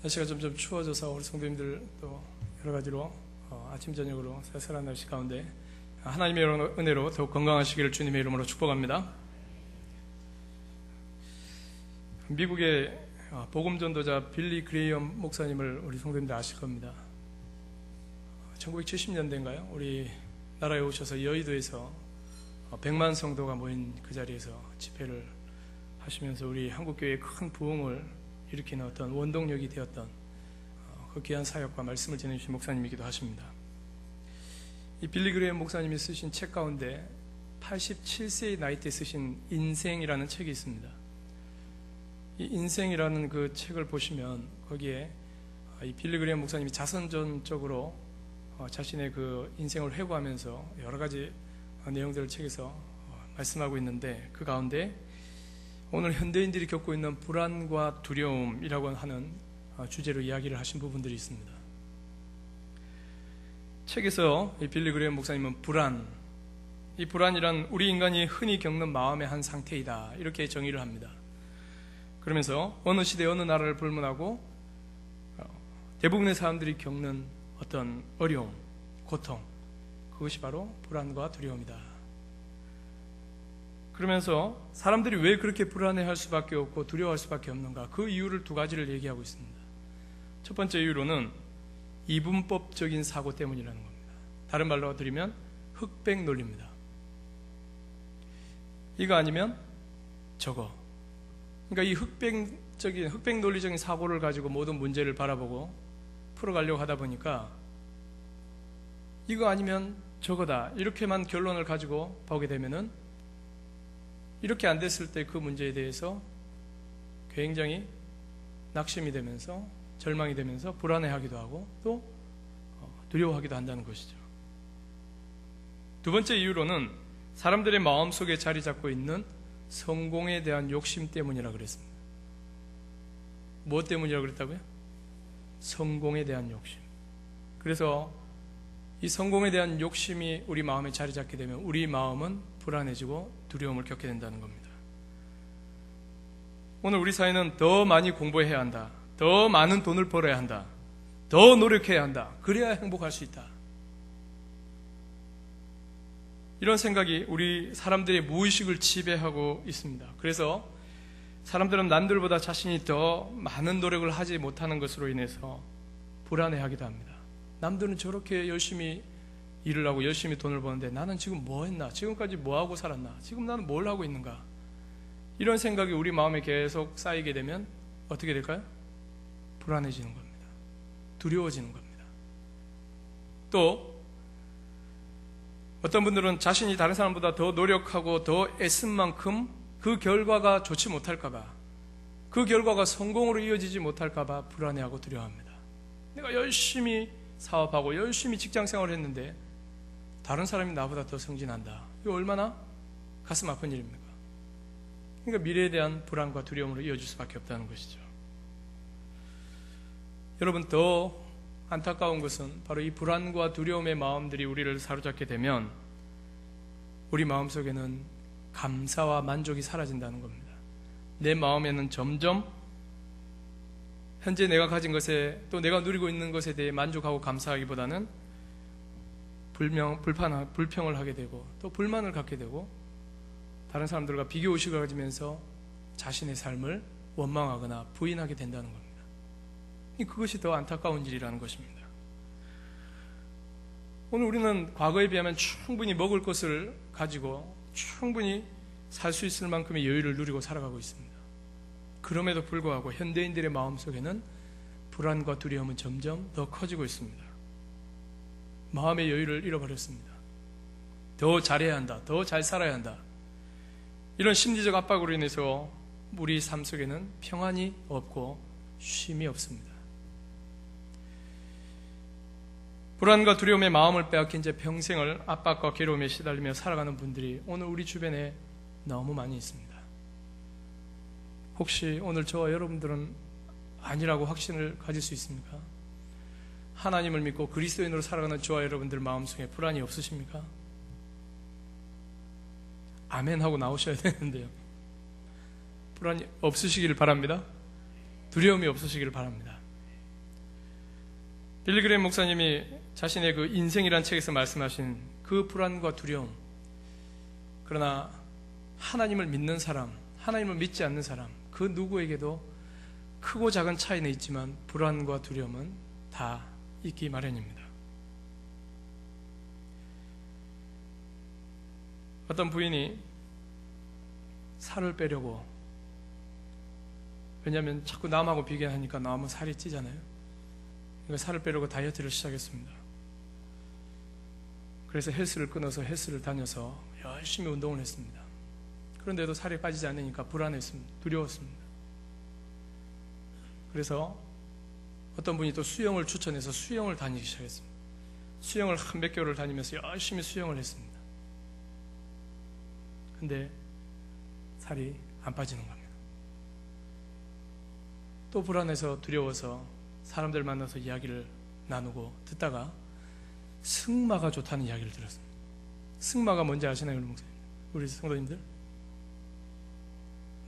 날씨가 점점 추워져서 우리 성도님들 또 여러 가지로 아침 저녁으로 쌀쌀한 날씨 가운데 하나님의 은혜로 더욱 건강하시기를 주님의 이름으로 축복합니다. 미국의 복음 전도자 빌리 그레이엄 목사님을 우리 성도님들 아실 겁니다. 1970년대인가요? 우리 나라에 오셔서 여의도에서 100만 성도가 모인 그 자리에서 집회를 하시면서 우리 한국교회의 큰 부흥을 일으키는 어떤 원동력이 되었던 그 귀한 사역과 말씀을 전해주신 목사님이기도 하십니다. 이 빌리 그레이엄 목사님이 쓰신 책 가운데 87세의 나이 때 쓰신 인생이라는 책이 있습니다. 이 인생이라는 그 책을 보시면 거기에 이 빌리 그레이엄 목사님이 자선전적으로 자신의 그 인생을 회고하면서 여러 가지 내용들을 책에서 말씀하고 있는데, 그 가운데 오늘 현대인들이 겪고 있는 불안과 두려움이라고 하는 주제로 이야기를 하신 부분들이 있습니다. 책에서 이 빌리 그레이엄 목사님은 이 불안이란 우리 인간이 흔히 겪는 마음의 한 상태이다, 이렇게 정의를 합니다. 그러면서 어느 시대 어느 나라를 불문하고 대부분의 사람들이 겪는 어떤 어려움, 고통, 그것이 바로 불안과 두려움이다. 그러면서 사람들이 왜 그렇게 불안해할 수밖에 없고 두려워할 수밖에 없는가, 그 이유를 두 가지를 얘기하고 있습니다. 첫 번째 이유로는 이분법적인 사고 때문이라는 겁니다. 다른 말로 드리면 흑백 논리입니다. 이거 아니면 저거. 그러니까 이 흑백 논리적인 사고를 가지고 모든 문제를 바라보고 풀어가려고 하다 보니까 이거 아니면 저거다, 이렇게만 결론을 가지고 보게 되면은, 이렇게 안 됐을 때 그 문제에 대해서 굉장히 낙심이 되면서 절망이 되면서 불안해하기도 하고 또 두려워하기도 한다는 것이죠. 두 번째 이유로는 사람들의 마음속에 자리 잡고 있는 성공에 대한 욕심 때문이라고 그랬습니다. 무엇 때문이라고 그랬다고요? 성공에 대한 욕심. 그래서 이 성공에 대한 욕심이 우리 마음에 자리 잡게 되면 우리 마음은 불안해지고 두려움을 겪게 된다는 겁니다. 오늘 우리 사회는 더 많이 공부해야 한다, 더 많은 돈을 벌어야 한다, 더 노력해야 한다, 그래야 행복할 수 있다, 이런 생각이 우리 사람들의 무의식을 지배하고 있습니다. 그래서 사람들은 남들보다 자신이 더 많은 노력을 하지 못하는 것으로 인해서 불안해하기도 합니다. 남들은 저렇게 열심히 일을 하고 열심히 돈을 버는데 나는 지금 뭐 했나? 지금까지 뭐 하고 살았나? 지금 나는 뭘 하고 있는가? 이런 생각이 우리 마음에 계속 쌓이게 되면 어떻게 될까요? 불안해지는 겁니다. 두려워지는 겁니다. 또 어떤 분들은 자신이 다른 사람보다 더 노력하고 더 애쓴 만큼 그 결과가 좋지 못할까봐, 그 결과가 성공으로 이어지지 못할까봐 불안해하고 두려워합니다. 내가 열심히 사업하고 열심히 직장생활을 했는데 다른 사람이 나보다 더 승진한다, 이거 얼마나 가슴 아픈 일입니까? 그러니까 미래에 대한 불안과 두려움으로 이어질 수밖에 없다는 것이죠. 여러분, 더 안타까운 것은 바로 이 불안과 두려움의 마음들이 우리를 사로잡게 되면 우리 마음속에는 감사와 만족이 사라진다는 겁니다. 내 마음에는 점점 현재 내가 가진 것에, 또 내가 누리고 있는 것에 대해 만족하고 감사하기보다는 불평을 하게 되고 또 불만을 갖게 되고 다른 사람들과 비교의식을 가지면서 자신의 삶을 원망하거나 부인하게 된다는 겁니다. 그것이 더 안타까운 일이라는 것입니다. 오늘 우리는 과거에 비하면 충분히 먹을 것을 가지고 충분히 살 수 있을 만큼의 여유를 누리고 살아가고 있습니다. 그럼에도 불구하고 현대인들의 마음속에는 불안과 두려움은 점점 더 커지고 있습니다. 마음의 여유를 잃어버렸습니다. 더 잘해야 한다, 더 잘 살아야 한다, 이런 심리적 압박으로 인해서 우리 삶 속에는 평안이 없고 쉼이 없습니다. 불안과 두려움의 마음을 빼앗긴 채 평생을 압박과 괴로움에 시달리며 살아가는 분들이 오늘 우리 주변에 너무 많이 있습니다. 혹시 오늘 저와 여러분들은 아니라고 확신을 가질 수 있습니까? 하나님을 믿고 그리스도인으로 살아가는 저와 여러분들 마음속에 불안이 없으십니까? 아멘 하고 나오셔야 되는데요. 불안이 없으시기를 바랍니다. 두려움이 없으시기를 바랍니다. 빌리 그레임 목사님이 자신의 그 인생이란 책에서 말씀하신 그 불안과 두려움, 그러나 하나님을 믿는 사람, 하나님을 믿지 않는 사람, 그 누구에게도 크고 작은 차이는 있지만 불안과 두려움은 다 있기 마련입니다. 어떤 부인이 살을 빼려고, 왜냐하면 자꾸 남하고 비교하니까 너무 살이 찌잖아요. 그러니까 살을 빼려고 다이어트를 시작했습니다. 그래서 헬스를 끊어서 헬스를 다녀서 열심히 운동을 했습니다. 그런데도 살이 빠지지 않으니까 불안했습니다. 두려웠습니다. 그래서 어떤 분이 또 수영을 추천해서 수영을 다니기 시작했습니다. 수영을 한 몇 개월을 다니면서 열심히 수영을 했습니다. 근데 살이 안 빠지는 겁니다. 또 불안해서 두려워서 사람들 만나서 이야기를 나누고 듣다가 승마가 좋다는 이야기를 들었습니다. 승마가 뭔지 아시나요, 목사님? 우리 성도님들?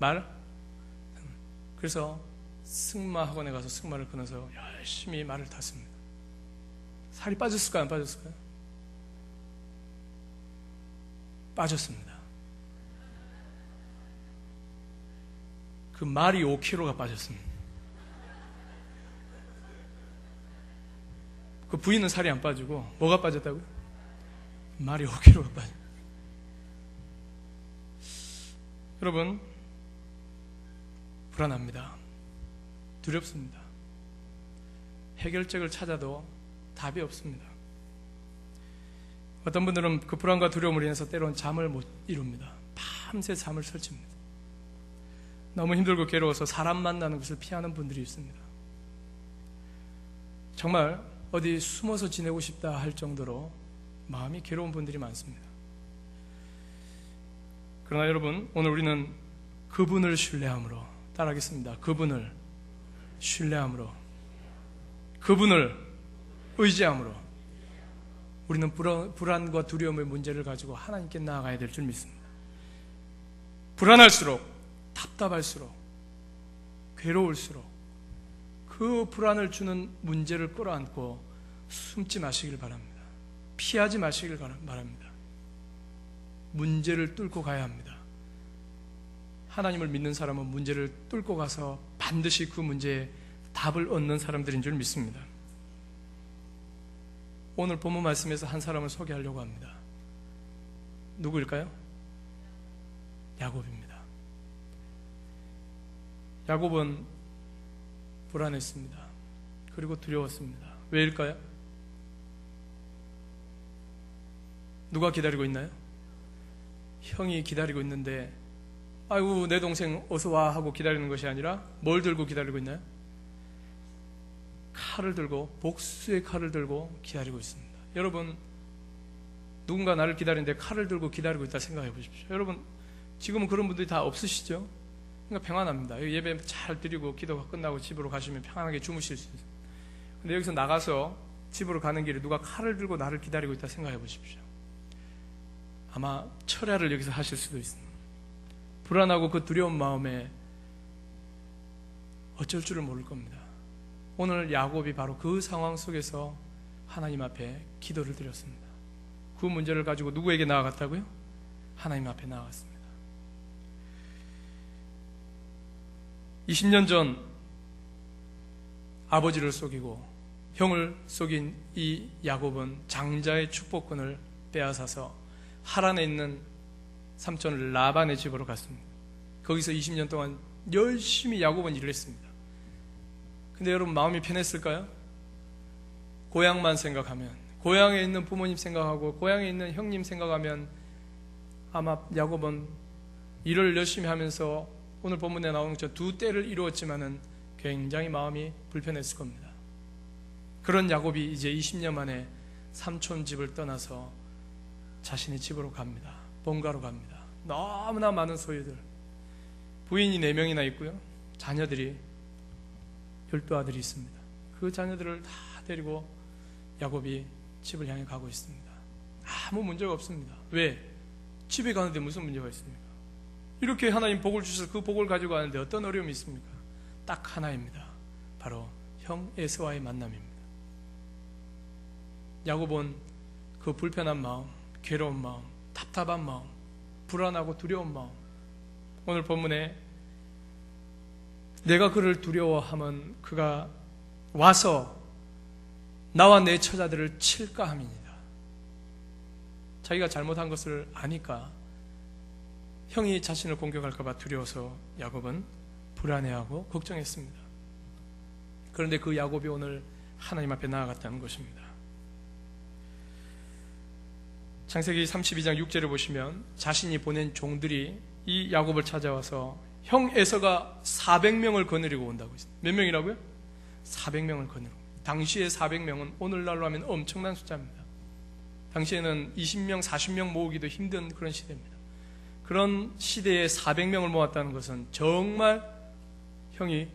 말? 그래서 승마 학원에 가서 승마를 끊어서 열심히 말을 탔습니다. 살이 빠졌을까요? 안 빠졌을까요? 빠졌습니다. 그 말이 5kg가 빠졌습니다. 그 부인은 살이 안 빠지고 뭐가 빠졌다고요? 말이 5kg가 빠져. 여러분, 불안합니다. 두렵습니다. 해결책을 찾아도 답이 없습니다. 어떤 분들은 그 불안과 두려움으로 인해서 때로는 잠을 못 이룹니다. 밤새 잠을 설칩니다. 너무 힘들고 괴로워서 사람 만나는 것을 피하는 분들이 있습니다. 정말 어디 숨어서 지내고 싶다 할 정도로 마음이 괴로운 분들이 많습니다. 그러나 여러분, 오늘 우리는 그분을 신뢰함으로, 따라하겠습니다. 그분을 신뢰함으로, 그분을 의지함으로 우리는 불안과 두려움의 문제를 가지고 하나님께 나아가야 될 줄 믿습니다. 불안할수록, 답답할수록, 괴로울수록 그 불안을 주는 문제를 끌어안고 숨지 마시길 바랍니다. 피하지 마시길 바랍니다. 문제를 뚫고 가야 합니다. 하나님을 믿는 사람은 문제를 뚫고 가서 반드시 그 문제에 답을 얻는 사람들인 줄 믿습니다. 오늘 본문 말씀에서 한 사람을 소개하려고 합니다. 누구일까요? 야곱입니다. 야곱은 불안했습니다. 그리고 두려웠습니다. 왜일까요? 누가 기다리고 있나요? 형이 기다리고 있는데, 아이고 내 동생 어서 와 하고 기다리는 것이 아니라 뭘 들고 기다리고 있나요? 칼을 들고, 복수의 칼을 들고 기다리고 있습니다. 여러분, 누군가 나를 기다리는데 칼을 들고 기다리고 있다 생각해 보십시오. 여러분, 지금은 그런 분들이 다 없으시죠? 그러니까 평안합니다. 예배 잘 드리고 기도가 끝나고 집으로 가시면 평안하게 주무실 수 있어요. 근데 여기서 나가서 집으로 가는 길에 누가 칼을 들고 나를 기다리고 있다 생각해 보십시오. 아마 철야를 여기서 하실 수도 있습니다. 불안하고 그 두려운 마음에 어쩔 줄을 모를 겁니다. 오늘 야곱이 바로 그 상황 속에서 하나님 앞에 기도를 드렸습니다. 그 문제를 가지고 누구에게 나아갔다고요? 하나님 앞에 나아갔습니다. 20년 전 아버지를 속이고 형을 속인 이 야곱은 장자의 축복권을 빼앗아서 하란에 있는 삼촌 라반의 집으로 갔습니다. 거기서 20년 동안 열심히 야곱은 일을 했습니다. 근데 여러분, 마음이 편했을까요? 고향만 생각하면, 고향에 있는 부모님 생각하고 고향에 있는 형님 생각하면 아마 야곱은 일을 열심히 하면서 오늘 본문에 나오는 것처럼 두 때를 이루었지만은 굉장히 마음이 불편했을 겁니다. 그런 야곱이 이제 20년 만에 삼촌 집을 떠나서 자신의 집으로 갑니다. 본가로 갑니다. 너무나 많은 소유들, 부인이 4명이나 있고요, 자녀들이 12아들이 있습니다. 그 자녀들을 다 데리고 야곱이 집을 향해 가고 있습니다. 아무 문제가 없습니다. 왜? 집에 가는데 무슨 문제가 있습니까? 이렇게 하나님 복을 주셔서 그 복을 가지고 가는데 어떤 어려움이 있습니까? 딱 하나입니다. 바로 형 에서와의 만남입니다. 야곱은 그 불편한 마음, 괴로운 마음, 답답한 마음, 불안하고 두려운 마음, 오늘 본문에 내가 그를 두려워하면 그가 와서 나와 내 처자들을 칠까 함이니라. 자기가 잘못한 것을 아니까 형이 자신을 공격할까 봐 두려워서 야곱은 불안해하고 걱정했습니다. 그런데 그 야곱이 오늘 하나님 앞에 나아갔다는 것입니다. 창세기 32장 6절을 보시면 자신이 보낸 종들이 이 야곱을 찾아와서 형 에서가 400명을 거느리고 온다고 했습니다. 몇 명이라고요? 400명을 거느리고. 당시에 400명은 오늘날로 하면 엄청난 숫자입니다. 당시에는 20명, 40명 모으기도 힘든 그런 시대입니다. 그런 시대에 400명을 모았다는 것은 정말 형이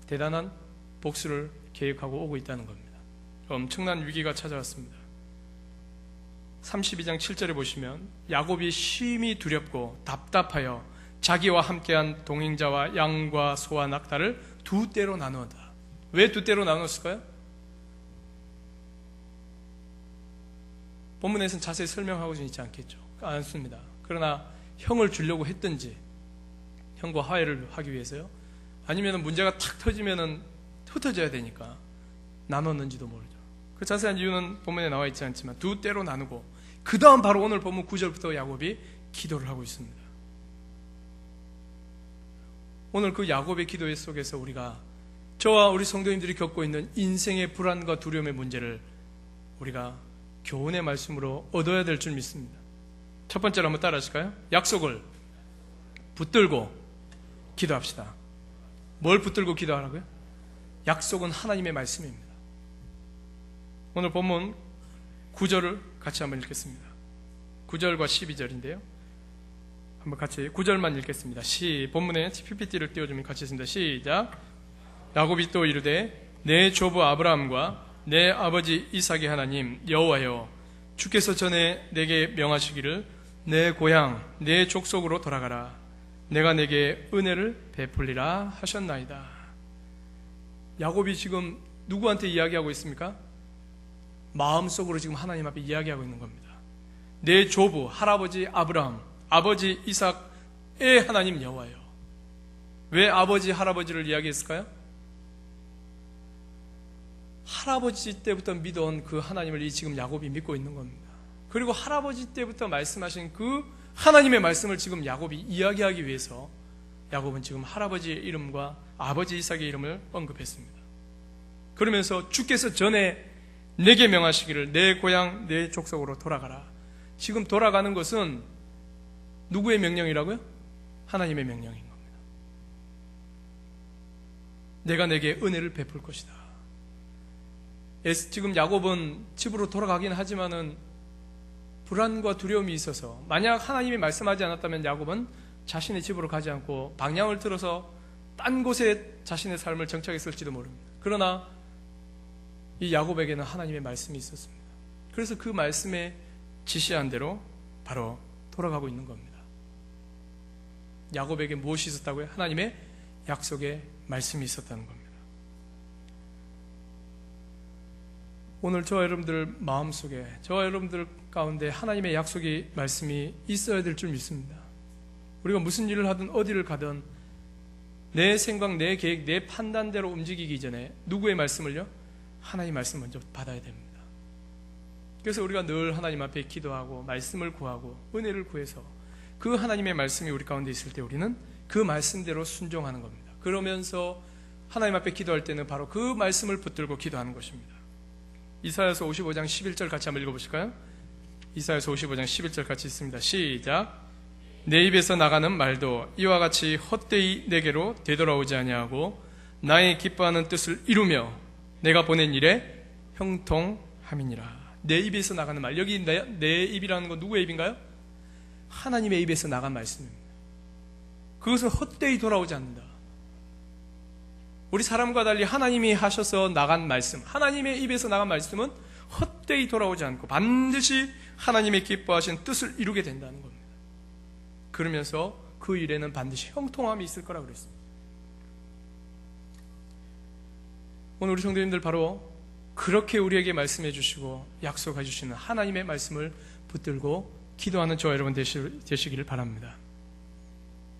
대단한 복수를 계획하고 오고 있다는 겁니다. 엄청난 위기가 찾아왔습니다. 32장 7절에 보시면 야곱이 심히 두렵고 답답하여 자기와 함께한 동행자와 양과 소와 낙타를 두 떼로 나누었다. 왜 두 떼로 나눴을까요? 본문에서는 자세히 설명하고 있지 않겠죠. 않습니다. 그러나 형을 주려고 했든지 형과 화해를 하기 위해서요, 아니면 문제가 탁 터지면 흩어져야 되니까 나눴는지도 모르죠. 그 자세한 이유는 본문에 나와 있지 않지만 두 떼로 나누고 그 다음 바로 오늘 본문 9절부터 야곱이 기도를 하고 있습니다. 오늘 그 야곱의 기도 속에서 우리가 저와 우리 성도님들이 겪고 있는 인생의 불안과 두려움의 문제를 우리가 교훈의 말씀으로 얻어야 될 줄 믿습니다. 첫 번째로 한번 따라 하실까요? 약속을 붙들고 기도합시다. 뭘 붙들고 기도하라고요? 약속은 하나님의 말씀입니다. 오늘 본문 9절을 같이 한번 읽겠습니다. 9절과 12절인데요. 한번 같이 9절만 읽겠습니다. 본문에 PPT를 띄워주면 같이 읽습니다. 시작. 야곱이 또 이르되 내 조부 아브라함과 내 아버지 이삭의 하나님 여호와여, 주께서 전에 내게 명하시기를 내 고향 내 족속으로 돌아가라. 내가 내게 은혜를 베풀리라 하셨나이다. 야곱이 지금 누구한테 이야기하고 있습니까? 마음속으로 지금 하나님 앞에 이야기하고 있는 겁니다. 내 조부 할아버지 아브라함, 아버지 이삭의 하나님 여호와여. 왜 아버지 할아버지를 이야기했을까요? 할아버지 때부터 믿어온 그 하나님을 지금 야곱이 믿고 있는 겁니다. 그리고 할아버지 때부터 말씀하신 그 하나님의 말씀을 지금 야곱이 이야기하기 위해서 야곱은 지금 할아버지의 이름과 아버지 이삭의 이름을 언급했습니다. 그러면서 주께서 전에 내게 명하시기를 내 고향 내 족속으로 돌아가라. 지금 돌아가는 것은 누구의 명령이라고요? 하나님의 명령인 겁니다. 내가 내게 은혜를 베풀 것이다. 지금 야곱은 집으로 돌아가긴 하지만은 불안과 두려움이 있어서 만약 하나님이 말씀하지 않았다면 야곱은 자신의 집으로 가지 않고 방향을 틀어서 딴 곳에 자신의 삶을 정착했을지도 모릅니다. 그러나 이 야곱에게는 하나님의 말씀이 있었습니다. 그래서 그 말씀에 지시한 대로 바로 돌아가고 있는 겁니다. 야곱에게 무엇이 있었다고요? 하나님의 약속의 말씀이 있었다는 겁니다. 오늘 저와 여러분들 마음속에, 저와 여러분들 가운데 하나님의 약속의 말씀이 있어야 될 줄 믿습니다. 우리가 무슨 일을 하든 어디를 가든 내 생각, 내 계획, 내 판단대로 움직이기 전에 누구의 말씀을요? 하나님의 말씀 먼저 받아야 됩니다. 그래서 우리가 늘 하나님 앞에 기도하고 말씀을 구하고 은혜를 구해서 그 하나님의 말씀이 우리 가운데 있을 때 우리는 그 말씀대로 순종하는 겁니다. 그러면서 하나님 앞에 기도할 때는 바로 그 말씀을 붙들고 기도하는 것입니다. 이사야서 55장 11절 같이 한번 읽어보실까요? 이사야서 55장 11절 같이 읽습니다. 시작. 내 입에서 나가는 말도 이와 같이 헛되이 내게로 되돌아오지 아니하고 나의 기뻐하는 뜻을 이루며 내가 보낸 일에 형통함이니라. 내 입에서 나가는 말, 여기 내 입이라는 건 누구의 입인가요? 하나님의 입에서 나간 말씀입니다. 그것은 헛되이 돌아오지 않는다. 우리 사람과 달리 하나님이 하셔서 나간 말씀, 하나님의 입에서 나간 말씀은 헛되이 돌아오지 않고 반드시 하나님의 기뻐하신 뜻을 이루게 된다는 겁니다. 그러면서 그 일에는 반드시 형통함이 있을 거라고 그랬습니다. 오늘 우리 성도님들 바로 그렇게 우리에게 말씀해 주시고 약속해 주시는 하나님의 말씀을 붙들고 기도하는 저와 여러분 되시기를 바랍니다.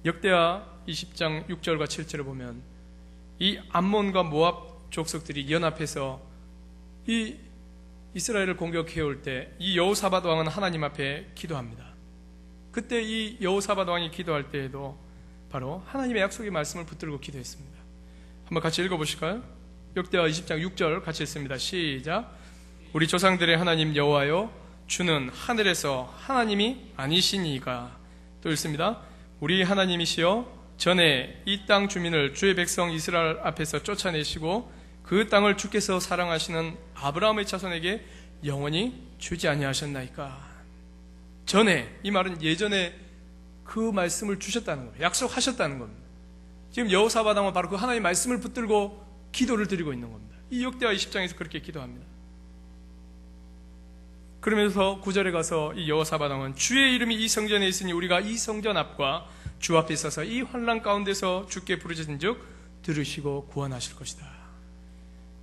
역대하 20장 6절과 7절을 보면 이 암몬과 모압 족속들이 연합해서 이 이스라엘을 공격해 올 때 이 여호사밧 왕은 하나님 앞에 기도합니다. 그때 이 여호사밧 왕이 기도할 때에도 바로 하나님의 약속의 말씀을 붙들고 기도했습니다. 한번 같이 읽어보실까요? 역대하 20장 6절 같이 읽습니다. 시작. 우리 조상들의 하나님 여호와여, 주는 하늘에서 하나님이 아니시니가. 또 읽습니다. 우리 하나님이시여, 전에 이 땅 주민을 주의 백성 이스라엘 앞에서 쫓아내시고 그 땅을 주께서 사랑하시는 아브라함의 자손에게 영원히 주지 아니하셨나이까. 전에, 이 말은 예전에 그 말씀을 주셨다는 거예요. 약속하셨다는 겁니다. 지금 여호사밧 왕은 바로 그 하나님의 말씀을 붙들고 기도를 드리고 있는 겁니다. 이 역대하 20장에서 그렇게 기도합니다. 그러면서 9절에 가서 이 여호사밧 왕은 주의 이름이 이 성전에 있으니 우리가 이 성전 앞과 주 앞에 있어서 이 환난 가운데서 주께 부르짖은즉 들으시고 구원하실 것이다.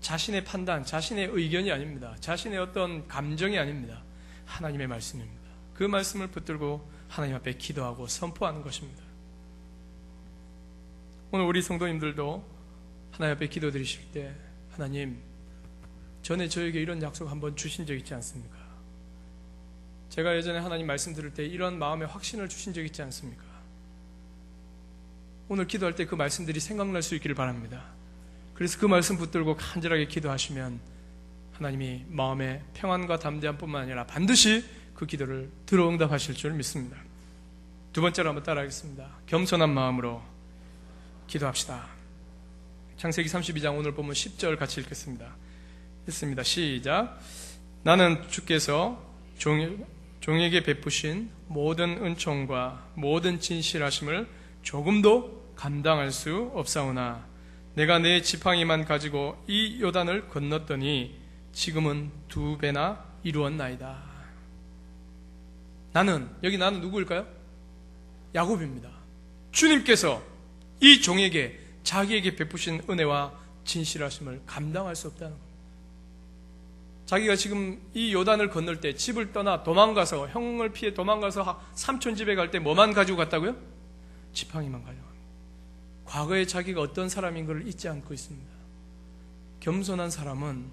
자신의 판단, 자신의 의견이 아닙니다. 자신의 어떤 감정이 아닙니다. 하나님의 말씀입니다. 그 말씀을 붙들고 하나님 앞에 기도하고 선포하는 것입니다. 오늘 우리 성도님들도 하나님 앞에 기도 드리실 때, 하나님, 전에 저에게 이런 약속 한번 주신 적 있지 않습니까? 제가 예전에 하나님 말씀 들을 때 이런 마음의 확신을 주신 적 있지 않습니까? 오늘 기도할 때 그 말씀들이 생각날 수 있기를 바랍니다. 그래서 그 말씀 붙들고 간절하게 기도하시면 하나님이 마음의 평안과 담대함뿐만 아니라 반드시 그 기도를 들어 응답하실 줄 믿습니다. 두 번째로 한번 따라하겠습니다. 겸손한 마음으로 기도합시다. 창세기 32장 오늘 보면 10절 같이 읽겠습니다. 읽습니다. 시작. 나는 주께서 종에게 베푸신 모든 은총과 모든 진실하심을 조금도 감당할 수 없사오나 내가 내 지팡이만 가지고 이 요단을 건넜더니 지금은 2배나 이루었나이다. 여기 나는 누구일까요? 야곱입니다. 주님께서 이 종에게 자기에게 베푸신 은혜와 진실하심을 감당할 수 없다는 겁니다. 자기가 지금 이 요단을 건널 때 집을 떠나 도망가서 형을 피해 도망가서 삼촌 집에 갈 때 뭐만 가지고 갔다고요? 지팡이만 가지고 갑니다. 과거에 자기가 어떤 사람인 것을 잊지 않고 있습니다. 겸손한 사람은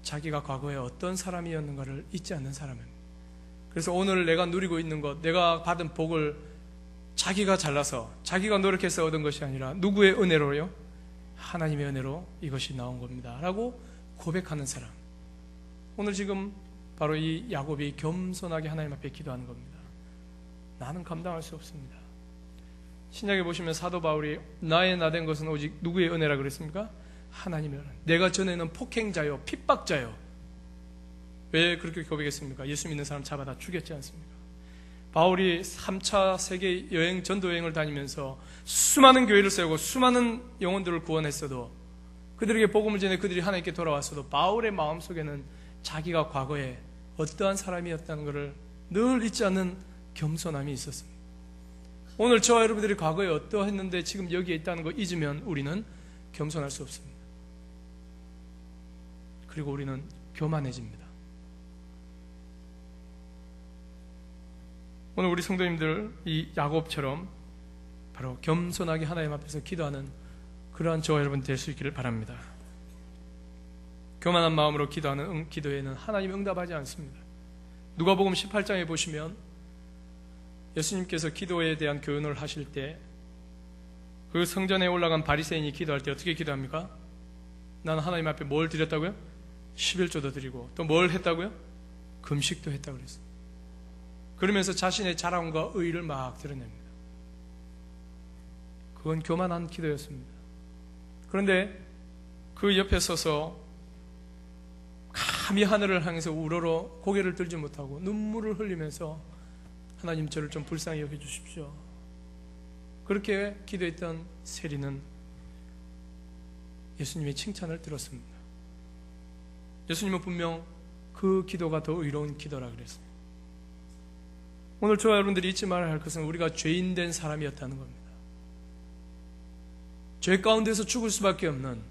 자기가 과거에 어떤 사람이었는가를 잊지 않는 사람입니다. 그래서 오늘 내가 누리고 있는 것, 내가 받은 복을 자기가 잘나서 자기가 노력해서 얻은 것이 아니라 누구의 은혜로요? 하나님의 은혜로 이것이 나온 겁니다 라고 고백하는 사람. 오늘 지금 바로 이 야곱이 겸손하게 하나님 앞에 기도하는 겁니다. 나는 감당할 수 없습니다. 신약에 보시면 사도 바울이 나의 나된 것은 오직 누구의 은혜라 그랬습니까? 하나님의 은혜. 내가 전에는 폭행자요, 핍박자요. 왜 그렇게 고백했습니까? 예수 믿는 사람 잡아다 죽였지 않습니까? 바울이 3차 세계 여행, 전도 여행을 다니면서 수많은 교회를 세우고 수많은 영혼들을 구원했어도, 그들에게 복음을 전해 그들이 하나님께 돌아왔어도 바울의 마음속에는 자기가 과거에 어떠한 사람이었다는 것을 늘 잊지 않는 겸손함이 있었습니다. 오늘 저와 여러분들이 과거에 어떠했는데 지금 여기에 있다는 거 잊으면 우리는 겸손할 수 없습니다. 그리고 우리는 교만해집니다. 오늘 우리 성도님들 이 야곱처럼 바로 겸손하게 하나님 앞에서 기도하는 그러한 저와 여러분 될 수 있기를 바랍니다. 교만한 마음으로 기도하는 기도에는 하나님이 응답하지 않습니다. 누가복음 18장에 보시면 예수님께서 기도에 대한 교훈을 하실 때 그 성전에 올라간 바리새인이 기도할 때 어떻게 기도합니까? 나는 하나님 앞에 뭘 드렸다고요? 11조도 드리고 또 뭘 했다고요? 금식도 했다고 그랬어요. 그러면서 자신의 자랑과 의의를 막 드러냅니다. 그건 교만한 기도였습니다. 그런데 그 옆에 서서 감히 하늘을 향해서 우러러 고개를 들지 못하고 눈물을 흘리면서 하나님 저를 좀 불쌍히 여겨주십시오. 그렇게 기도했던 세리는 예수님의 칭찬을 들었습니다. 예수님은 분명 그 기도가 더 의로운 기도라 그랬습니다. 오늘 저와 여러분들이 잊지 말아야 할 것은 우리가 죄인된 사람이었다는 겁니다. 죄 가운데서 죽을 수밖에 없는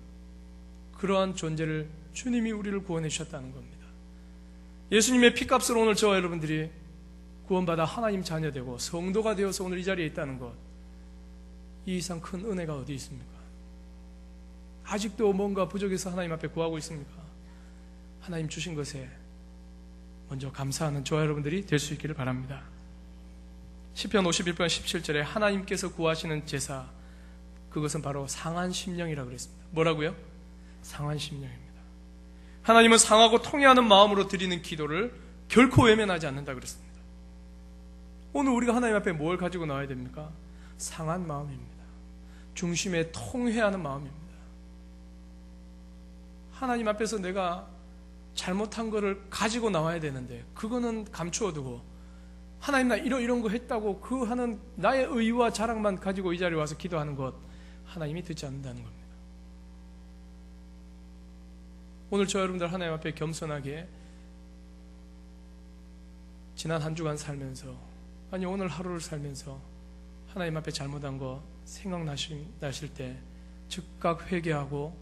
그러한 존재를 주님이 우리를 구원해 주셨다는 겁니다. 예수님의 피값으로 오늘 저와 여러분들이 구원받아 하나님 자녀되고 성도가 되어서 오늘 이 자리에 있다는 것, 이 이상 큰 은혜가 어디 있습니까? 아직도 뭔가 부족해서 하나님 앞에 구하고 있습니까? 하나님 주신 것에 먼저 감사하는 저와 여러분들이 될 수 있기를 바랍니다. 시편 51편 17절에 하나님께서 구하시는 제사, 그것은 바로 상한 심령이라고 그랬습니다. 뭐라고요? 상한 심령입니다. 하나님은 상하고 통회하는 마음으로 드리는 기도를 결코 외면하지 않는다 그랬습니다. 오늘 우리가 하나님 앞에 뭘 가지고 나와야 됩니까? 상한 마음입니다. 중심에 통회하는 마음입니다. 하나님 앞에서 내가 잘못한 거를 가지고 나와야 되는데 그거는 감추어두고 하나님 나 이런 거 했다고 그 하는 나의 의와 자랑만 가지고 이 자리에 와서 기도하는 것, 하나님이 듣지 않는다는 겁니다. 오늘 저 여러분들 하나님 앞에 겸손하게 지난 한 주간 살면서, 아니 오늘 하루를 살면서 하나님 앞에 잘못한 거 생각나실 때 즉각 회개하고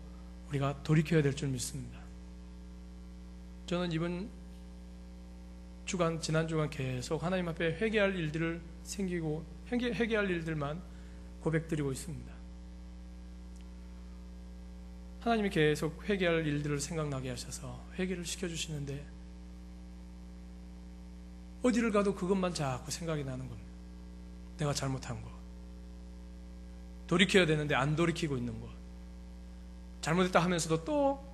우리가 돌이켜야 될 줄 믿습니다. 저는 이번 주간, 지난 주간 계속 하나님 앞에 회개할 일들을 생기고 회개할 일들만 고백드리고 있습니다. 하나님이 계속 회개할 일들을 생각나게 하셔서 회개를 시켜주시는데 어디를 가도 그것만 자꾸 생각이 나는 겁니다. 내가 잘못한 거, 돌이켜야 되는데 안 돌이키고 있는 것, 잘못했다 하면서도 또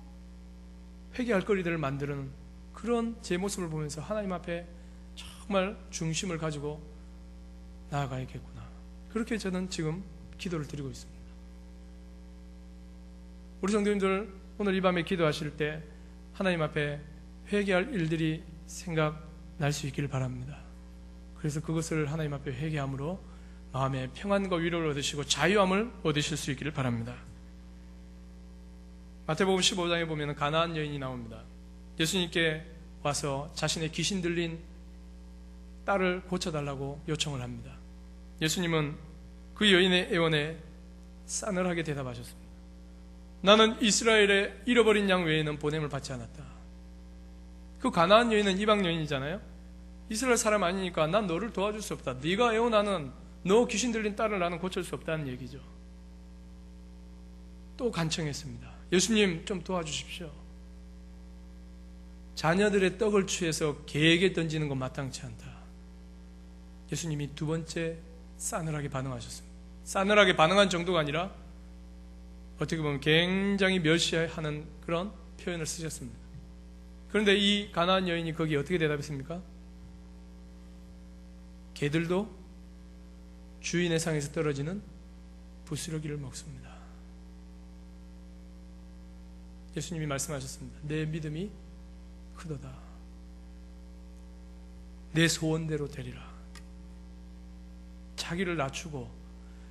회개할 거리들을 만드는 그런 제 모습을 보면서 하나님 앞에 정말 중심을 가지고 나아가야겠구나, 그렇게 저는 지금 기도를 드리고 있습니다. 우리 성도님들 오늘 이 밤에 기도하실 때 하나님 앞에 회개할 일들이 생각날 수 있기를 바랍니다. 그래서 그것을 하나님 앞에 회개함으로 마음의 평안과 위로를 얻으시고 자유함을 얻으실 수 있기를 바랍니다. 마태복음 15장에 보면 가나안 여인이 나옵니다. 예수님께 와서 자신의 귀신 들린 딸을 고쳐달라고 요청을 합니다. 예수님은 그 여인의 애원에 싸늘하게 대답하셨습니다. 나는 이스라엘의 잃어버린 양 외에는 보냄을 받지 않았다. 그 가나안 여인은 이방 여인이잖아요. 이스라엘 사람 아니니까 난 너를 도와줄 수 없다. 네가 애원하는 너 귀신 들린 딸을 나는 고칠 수 없다는 얘기죠. 또 간청했습니다. 예수님 좀 도와주십시오. 자녀들의 떡을 취해서 개에게 던지는 건 마땅치 않다. 예수님이 두 번째 싸늘하게 반응하셨습니다. 싸늘하게 반응한 정도가 아니라 어떻게 보면 굉장히 멸시하는 그런 표현을 쓰셨습니다. 그런데 이 가나안 여인이 거기에 어떻게 대답했습니까? 개들도 주인의 상에서 떨어지는 부스러기를 먹습니다. 예수님이 말씀하셨습니다. 내 믿음이 크도다. 내 소원대로 되리라. 자기를 낮추고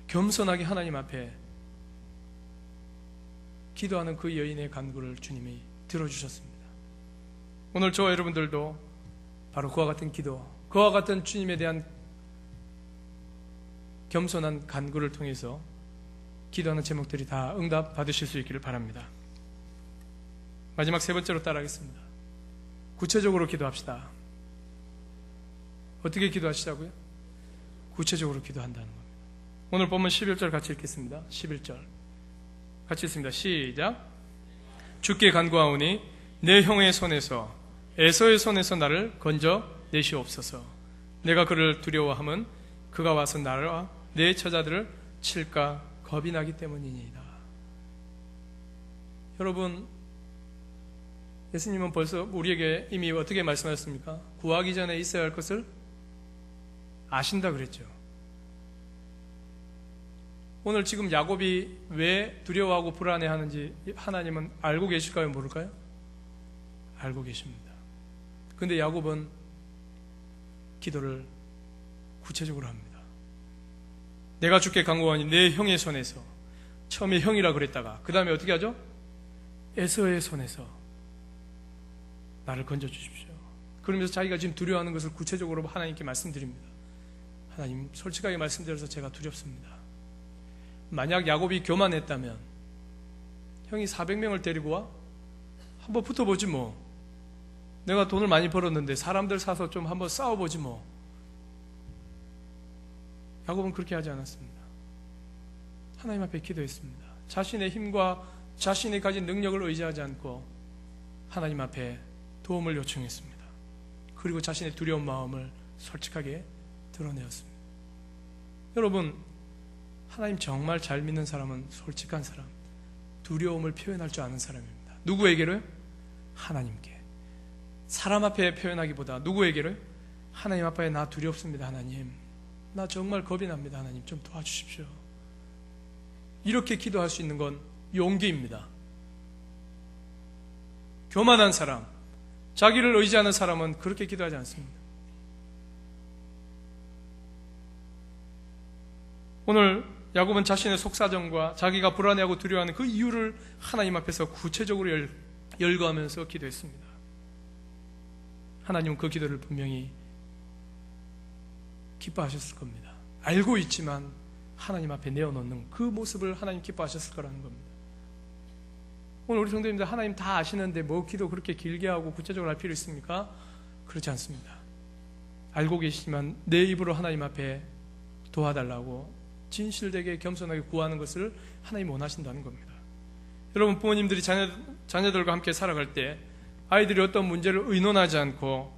겸손하게 하나님 앞에 기도하는 그 여인의 간구를 주님이 들어주셨습니다. 오늘 저와 여러분들도 바로 그와 같은 기도, 그와 같은 주님에 대한 겸손한 간구를 통해서 기도하는 제목들이 다 응답 받으실 수 있기를 바랍니다. 마지막 세 번째로 따라하겠습니다. 구체적으로 기도합시다. 어떻게 기도하시자고요? 구체적으로 기도한다는 겁니다. 오늘 본문 11절 같이 읽겠습니다. 11절 같이 읽습니다. 시작. 주께 간구하오니 내 형의 손에서 에서의 손에서 나를 건져 내시옵소서. 내가 그를 두려워함은 그가 와서 나와 내 처자들을 칠까 겁이 나기 때문이니이다. 여러분, 예수님은 벌써 우리에게 이미 어떻게 말씀하셨습니까? 구하기 전에 있어야 할 것을 아신다 그랬죠. 오늘 지금 야곱이 왜 두려워하고 불안해하는지 하나님은 알고 계실까요? 모를까요? 알고 계십니다. 그런데 야곱은 기도를 구체적으로 합니다. 내가 주께 간구하니 내 형의 손에서, 처음에 형이라 그랬다가 그 다음에 어떻게 하죠? 에서의 손에서 나를 건져주십시오. 그러면서 자기가 지금 두려워하는 것을 구체적으로 하나님께 말씀드립니다. 하나님, 솔직하게 말씀드려서 제가 두렵습니다. 만약 야곱이 교만했다면 형이 400명을 데리고 와 한번 붙어보지 뭐. 내가 돈을 많이 벌었는데 사람들 사서 좀 한번 싸워보지 뭐. 야곱은 그렇게 하지 않았습니다. 하나님 앞에 기도했습니다. 자신의 힘과 자신이 가진 능력을 의지하지 않고 하나님 앞에 도움을 요청했습니다. 그리고 자신의 두려운 마음을 솔직하게 드러내었습니다. 여러분, 하나님 정말 잘 믿는 사람은 솔직한 사람, 두려움을 표현할 줄 아는 사람입니다. 누구에게로요? 하나님께. 사람 앞에 표현하기보다 누구에게로요? 하나님 앞에 나 두렵습니다. 하나님, 나 정말 겁이 납니다. 하나님 좀 도와주십시오. 이렇게 기도할 수 있는 건 용기입니다. 교만한 사람, 자기를 의지하는 사람은 그렇게 기도하지 않습니다. 오늘 야곱은 자신의 속사정과 자기가 불안해하고 두려워하는 그 이유를 하나님 앞에서 구체적으로 열거하면서 기도했습니다. 하나님은 그 기도를 분명히 기뻐하셨을 겁니다. 알고 있지만 하나님 앞에 내어놓는 그 모습을 하나님 기뻐하셨을 거라는 겁니다. 오늘 우리 성도님들 하나님 다 아시는데 뭐 기도 그렇게 길게 하고 구체적으로 할 필요 있습니까? 그렇지 않습니다. 알고 계시지만 내 입으로 하나님 앞에 도와달라고 진실되게 겸손하게 구하는 것을 하나님 원하신다는 겁니다. 여러분, 부모님들이 자녀들과 함께 살아갈 때 아이들이 어떤 문제를 의논하지 않고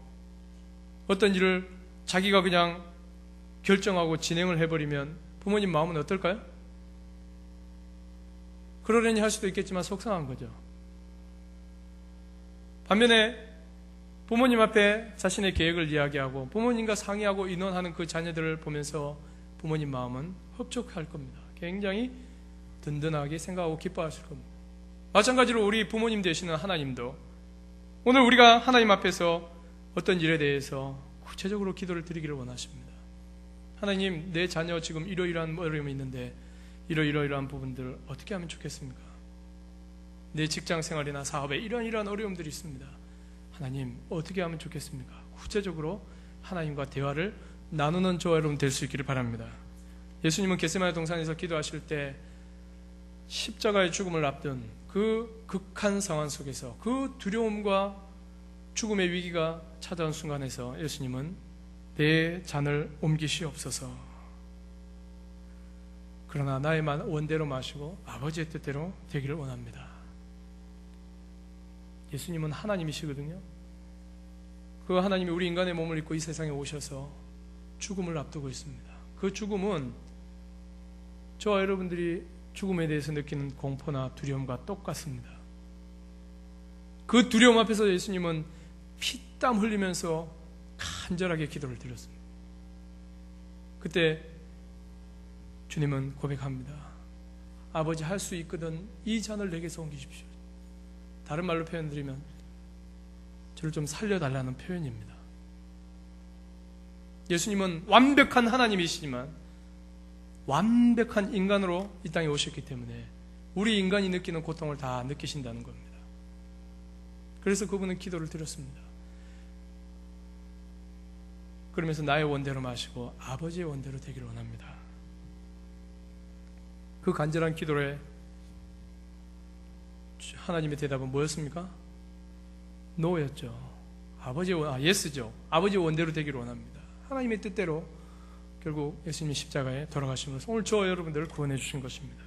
어떤 일을 자기가 그냥 결정하고 진행을 해버리면 부모님 마음은 어떨까요? 그러려니 할 수도 있겠지만 속상한 거죠. 반면에 부모님 앞에 자신의 계획을 이야기하고 부모님과 상의하고 의논하는 그 자녀들을 보면서 부모님 마음은 흡족할 겁니다. 굉장히 든든하게 생각하고 기뻐하실 겁니다. 마찬가지로 우리 부모님 되시는 하나님도 오늘 우리가 하나님 앞에서 어떤 일에 대해서 구체적으로 기도를 드리기를 원하십니다. 하나님, 내 자녀 지금 이러이러한 어려움이 있는데 이러이러한 부분들 어떻게 하면 좋겠습니까? 내 직장 생활이나 사업에 이러한 어려움들이 있습니다. 하나님, 어떻게 하면 좋겠습니까? 구체적으로 하나님과 대화를 나누는 저와 여러분 될 수 있기를 바랍니다. 예수님은 겟세마네 동산에서 기도하실 때 십자가의 죽음을 앞둔 그 극한 상황 속에서 그 두려움과 죽음의 위기가 찾아온 순간에서 예수님은 내 잔을 옮기시옵소서, 그러나 나의 원대로 마시고 아버지의 뜻대로 되기를 원합니다. 예수님은 하나님이시거든요. 그 하나님이 우리 인간의 몸을 입고 이 세상에 오셔서 죽음을 앞두고 있습니다. 그 죽음은 저와 여러분들이 죽음에 대해서 느끼는 공포나 두려움과 똑같습니다. 그 두려움 앞에서 예수님은 피땀 흘리면서 간절하게 기도를 드렸습니다. 그때 주님은 고백합니다. 아버지, 할 수 있거든 이 잔을 내게서 옮기십시오. 다른 말로 표현드리면 저를 좀 살려달라는 표현입니다. 예수님은 완벽한 하나님이시지만 완벽한 인간으로 이 땅에 오셨기 때문에 우리 인간이 느끼는 고통을 다 느끼신다는 겁니다. 그래서 그분은 기도를 드렸습니다. 그러면서 나의 원대로 마시고 아버지의 원대로 되기를 원합니다. 그 간절한 기도에 하나님의 대답은 뭐였습니까? 노였죠. 예스죠. 아버지의 원대로 되기를 원합니다. 하나님의 뜻대로 결국 예수님이 십자가에 돌아가심으로써 오늘 저와 여러분들을 구원해 주신 것입니다.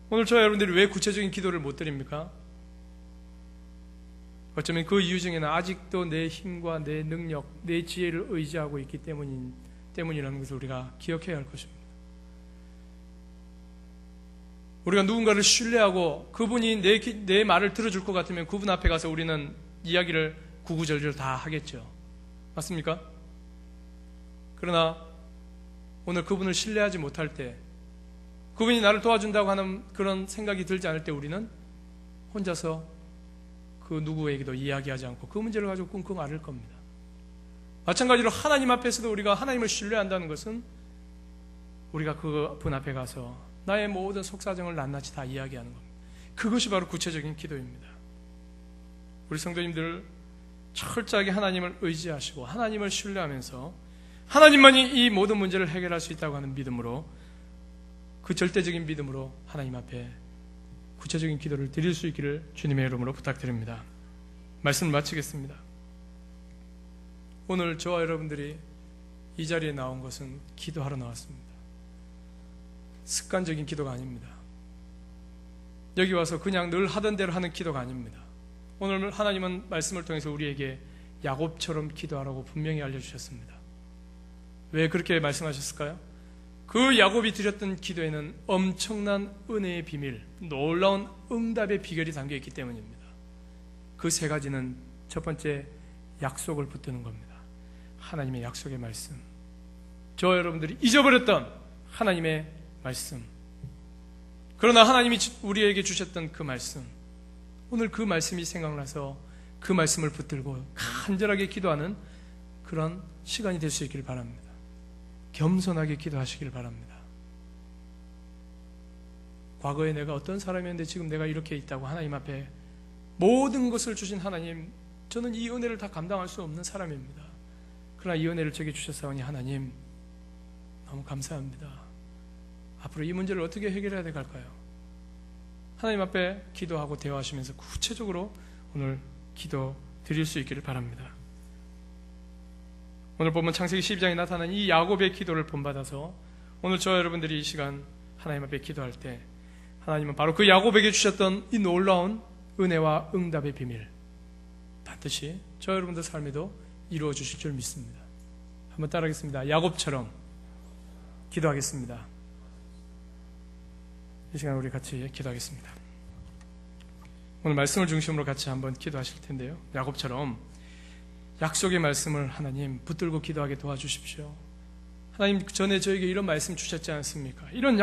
오늘 저와 여러분들이 왜 구체적인 기도를 못 드립니까? 어쩌면 그 이유 중에는 아직도 내 힘과 내 능력, 내 지혜를 의지하고 있기 때문이라는 것을 우리가 기억해야 할 것입니다. 우리가 누군가를 신뢰하고 그분이 내 말을 들어줄 것 같으면 그분 앞에 가서 우리는 이야기를 구구절절 다 하겠죠. 맞습니까? 그러나 오늘 그분을 신뢰하지 못할 때, 그분이 나를 도와준다고 하는 그런 생각이 들지 않을 때 우리는 혼자서 그 누구에게도 이야기하지 않고 그 문제를 가지고 끙끙 앓을 겁니다. 마찬가지로 하나님 앞에서도 우리가 하나님을 신뢰한다는 것은 우리가 그분 앞에 가서 나의 모든 속사정을 낱낱이 다 이야기하는 겁니다. 그것이 바로 구체적인 기도입니다. 우리 성도님들 철저하게 하나님을 의지하시고 하나님을 신뢰하면서 하나님만이 이 모든 문제를 해결할 수 있다고 하는 믿음으로, 그 절대적인 믿음으로 하나님 앞에 구체적인 기도를 드릴 수 있기를 주님의 이름으로 부탁드립니다. 말씀을 마치겠습니다. 오늘 저와 여러분들이 이 자리에 나온 것은 기도하러 나왔습니다. 습관적인 기도가 아닙니다. 여기 와서 그냥 늘 하던 대로 하는 기도가 아닙니다. 오늘 하나님은 말씀을 통해서 우리에게 야곱처럼 기도하라고 분명히 알려주셨습니다. 왜 그렇게 말씀하셨을까요? 그 야곱이 드렸던 기도에는 엄청난 은혜의 비밀, 놀라운 응답의 비결이 담겨있기 때문입니다. 그 세 가지는 첫 번째, 약속을 붙드는 겁니다. 하나님의 약속의 말씀, 저와 여러분들이 잊어버렸던 하나님의 말씀, 그러나 하나님이 우리에게 주셨던 그 말씀, 오늘 그 말씀이 생각나서 그 말씀을 붙들고 간절하게 기도하는 그런 시간이 될 수 있기를 바랍니다. 겸손하게 기도하시길 바랍니다. 과거에 내가 어떤 사람이었는데 지금 내가 이렇게 있다고 하나님 앞에 모든 것을 주신 하나님, 저는 이 은혜를 다 감당할 수 없는 사람입니다. 그러나 이 은혜를 제게 주셨사오니 하나님 너무 감사합니다. 앞으로 이 문제를 어떻게 해결해야 될까요? 하나님 앞에 기도하고 대화하시면서 구체적으로 오늘 기도 드릴 수 있기를 바랍니다. 오늘 보면 창세기 12장에 나타난 이 야곱의 기도를 본받아서 오늘 저와 여러분들이 이 시간 하나님 앞에 기도할 때 하나님은 바로 그 야곱에게 주셨던 이 놀라운 은혜와 응답의 비밀 반드시 저와 여러분들 삶에도 이루어 주실 줄 믿습니다. 한번 따라하겠습니다. 야곱처럼 기도하겠습니다. 이 시간 우리 같이 기도하겠습니다. 오늘 말씀을 중심으로 같이 한번 기도하실 텐데요. 야곱처럼 약속의 말씀을 하나님 붙들고 기도하게 도와주십시오. 하나님 전에 저에게 이런 말씀 주셨지 않습니까? 이런